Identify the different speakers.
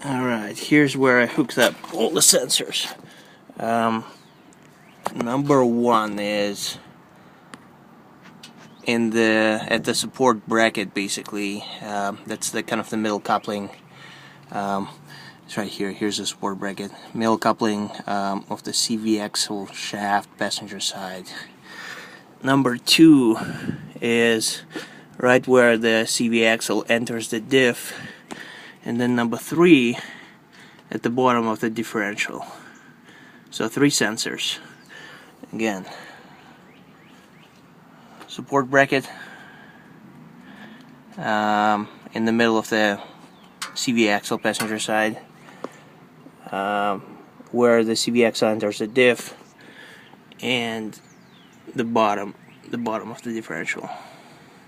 Speaker 1: Alright, here's where I hooked up all the sensors. Number one is at the support bracket, basically. That's the kind of the middle coupling. It's right here. Here's the support bracket. Middle coupling of the CV axle shaft passenger side. Number two is right where the CV axle enters the diff. And then number three at the bottom of the differential. So 3 sensors. Again, support bracket in the middle of the CV axle passenger side, where the CV axle enters the diff, and the bottom of the differential.